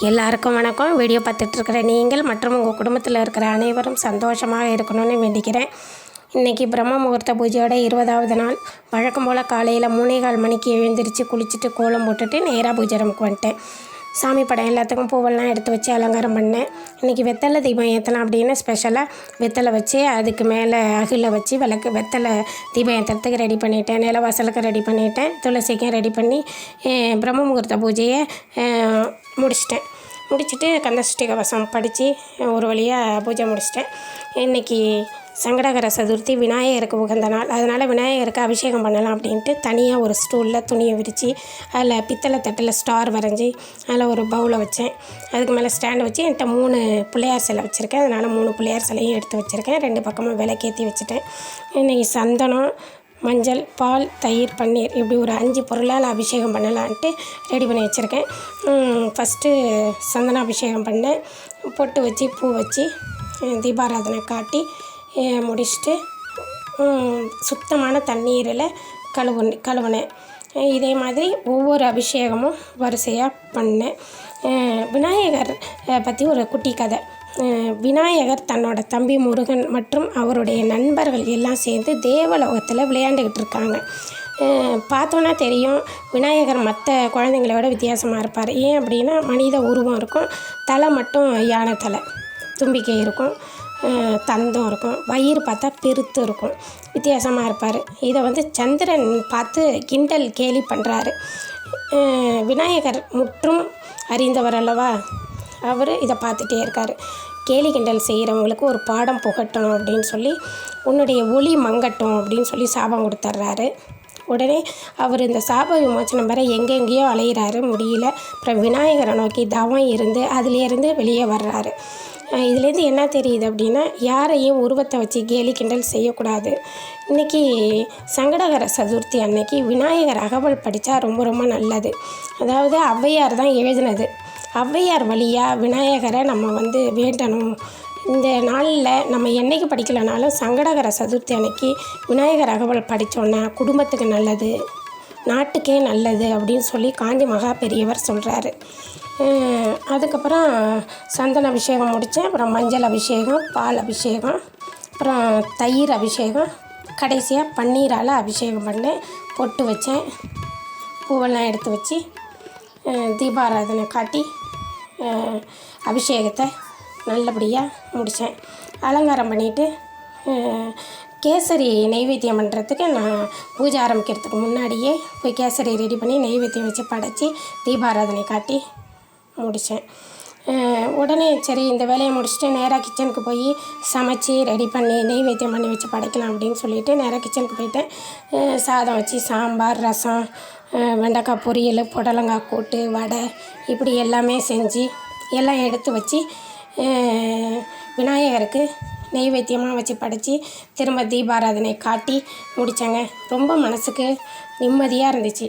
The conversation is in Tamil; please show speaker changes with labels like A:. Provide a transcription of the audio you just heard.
A: எல்லாருக்கும் வணக்கம். வீடியோ பார்த்துட்ருக்கிற நீங்கள் மற்றும் உங்கள் குடும்பத்தில் இருக்கிற அனைவரும் சந்தோஷமாக இருக்கணும்னு வேண்டிக்கிறேன். இன்றைக்கி பிரம்ம முகூர்த்த பூஜையோட 20வது நாள். வழக்கம் போல் காலையில் 3:15 மணிக்கு எழுந்திரிச்சு குளிச்சுட்டு கோலம் போட்டுட்டு நேராக பூஜை ரூமுக்கு வந்துட்டேன். சாமி படம் எல்லாத்துக்கும் பூவெல்லாம் எடுத்து வச்சு அலங்காரம் பண்ணேன். இன்றைக்கி வெத்தலை தீபம் ஏற்றலாம் அப்படின்னு ஸ்பெஷலாக வெத்தலை வச்சு அதுக்கு மேலே அகில வச்சு வெத்தலை தீபம் ஏற்றுறதுக்கு ரெடி பண்ணிட்டேன். நிலவாசலுக்கு ரெடி பண்ணிட்டேன். துளசிக்கும் ரெடி பண்ணி பிரம்ம முகூர்த்த பூஜையை முடிச்சுட்டு கந்தசஷ்டி கவசம் படித்து ஒரு வழியாக பூஜை முடிச்சிட்டேன். இன்றைக்கி சங்கடகர சதுர்த்தி, விநாயகருக்கு உகந்த நாள். அதனால் விநாயகருக்கு அபிஷேகம் பண்ணலாம் அப்படின்ட்டு தனியாக ஒரு ஸ்டூலில் துணியை விரித்து அதில் பித்தளை தட்டில் ஸ்டார் வரைஞ்சி அதில் ஒரு பவுலை வச்சேன். அதுக்கு மேலே ஸ்டாண்டு வச்சு என்கிட்ட 3 பிள்ளையார் சிலை வச்சுருக்கேன். அதனால் 3 பிள்ளையார் சிலையும் எடுத்து வச்சுருக்கேன். 2 பக்கமும் விளக்கேற்றி வச்சுட்டேன். இன்றைக்கி சந்தனம், மஞ்சள், பால், தயிர், பன்னீர் இப்படி ஒரு 5 பொருளால் அபிஷேகம் பண்ணலான்ட்டு ரெடி பண்ணி வச்சுருக்கேன். ஃபஸ்ட்டு சந்தன அபிஷேகம் பண்ணேன். பொட்டு வச்சு பூ வச்சு தீபாராதனை காட்டி முடிச்சுட்டு சுத்தமான தண்ணீரில் கழுவுனேன். இதே மாதிரி ஒவ்வொரு அபிஷேகமும் வரிசையாக பண்ணேன். விநாயகர் பற்றி ஒரு குட்டி கதை. விநாயகர் தன்னோட தம்பி முருகன் மற்றும் அவருடைய நண்பர்கள் எல்லாம் சேர்ந்து தேவலோகத்தில் விளையாண்டுக்கிட்டு இருக்காங்க. பார்த்தோன்னா தெரியும் விநாயகர் மற்ற குழந்தைங்களோட வித்தியாசமாக இருப்பார். ஏன் அப்படின்னா மனித உருவம் இருக்கும், தலை மட்டும் யானை தலை, தும்பிக்கை இருக்கும், தந்தம் இருக்கும், வயிறு பார்த்தா பெருத்து இருக்கும், வித்தியாசமாக இருப்பார். இதை சந்திரன் பார்த்து கிண்டல் கேலி பண்ணுறாரு. விநாயகர் முற்றும் அறிந்தவர் அல்லவா, அவர் இதை பார்த்துட்டே இருக்கார். கேலி கிண்டல் செய்கிறவங்களுக்கு ஒரு பாடம் புகட்டும் அப்படின்னு சொல்லி, உன்னுடைய ஒளி மங்கட்டும் அப்படின்னு சொல்லி சாபம் கொடுத்துட்றாரு. உடனே அவர் இந்த சாப விமோச்சனம் வரை எங்கெங்கேயோ அலையிறாரு, முடியல. அப்புறம் விநாயகரை நோக்கி தவம் இருந்து அதிலேருந்து வெளியே வர்றாரு. இதுலேருந்து என்ன தெரியுது அப்படின்னா, யாரையும் உருவத்தை வச்சு கேலி கிண்டல் செய்யக்கூடாது. இன்றைக்கி சங்கடகர சதுர்த்தி அன்னைக்கு விநாயகர் அகவல் படித்தா ரொம்ப ரொம்ப நல்லது. அதாவது ஔவையார் தான் எழுதினது. ஔவையார் வழியாக விநாயகரை நம்ம வேண்டணும். இந்த நாளில் நம்ம என்றைக்கு படிக்கலைனாலும் சங்கடகர சதுர்த்தி அன்னைக்கு விநாயகர் அகவல் படித்தோன்னா குடும்பத்துக்கு நல்லது, நாட்டுக்கே நல்லது அப்படின்னு சொல்லி காஞ்சி மகா பெரியவர் சொல்கிறாரு. அதுக்கப்புறம் சந்தன அபிஷேகம் முடித்தேன். அப்புறம் மஞ்சள் அபிஷேகம், பால் அபிஷேகம், அப்புறம் தயிர் அபிஷேகம், கடைசியாக பன்னீரால் அபிஷேகம் பண்ணேன். பொட்டு வச்சேன். பூவெல்லாம் எடுத்து வச்சு தீபாராதனை காட்டி அபிஷேகத்தை நல்லபடியாக முடித்தேன். அலங்காரம் பண்ணிவிட்டு கேசரி நெய்வேத்தியம் பண்ணுறதுக்கு நான் பூஜை ஆரம்பிக்கிறதுக்கு முன்னாடியே போய் கேசரி ரெடி பண்ணி நெய்வேத்தியம் வச்சு படைச்சி தீபாராதனை காட்டி முடித்தேன். உடனே சரி இந்த வேலையை முடிச்சுட்டு நேராக கிச்சனுக்கு போய் சமைச்சி ரெடி பண்ணி நெய்வேத்தியம் பண்ணி வச்சு படைக்கலாம் அப்படின்னு சொல்லிவிட்டு நேராக கிச்சனுக்கு போயிட்டேன். சாதம் வச்சு சாம்பார், ரசம், வெண்டைக்காய் பொரியல், புடலங்காய் கூட்டு, வடை இப்படி எல்லாமே செஞ்சு எல்லாம் எடுத்து வச்சு விநாயகருக்கு நெய்வேத்தியமாக வச்சு படைச்சி திரும்ப தீபாராதனை காட்டி முடித்தேங்க. ரொம்ப மனசுக்கு நிம்மதியாக இருந்துச்சு.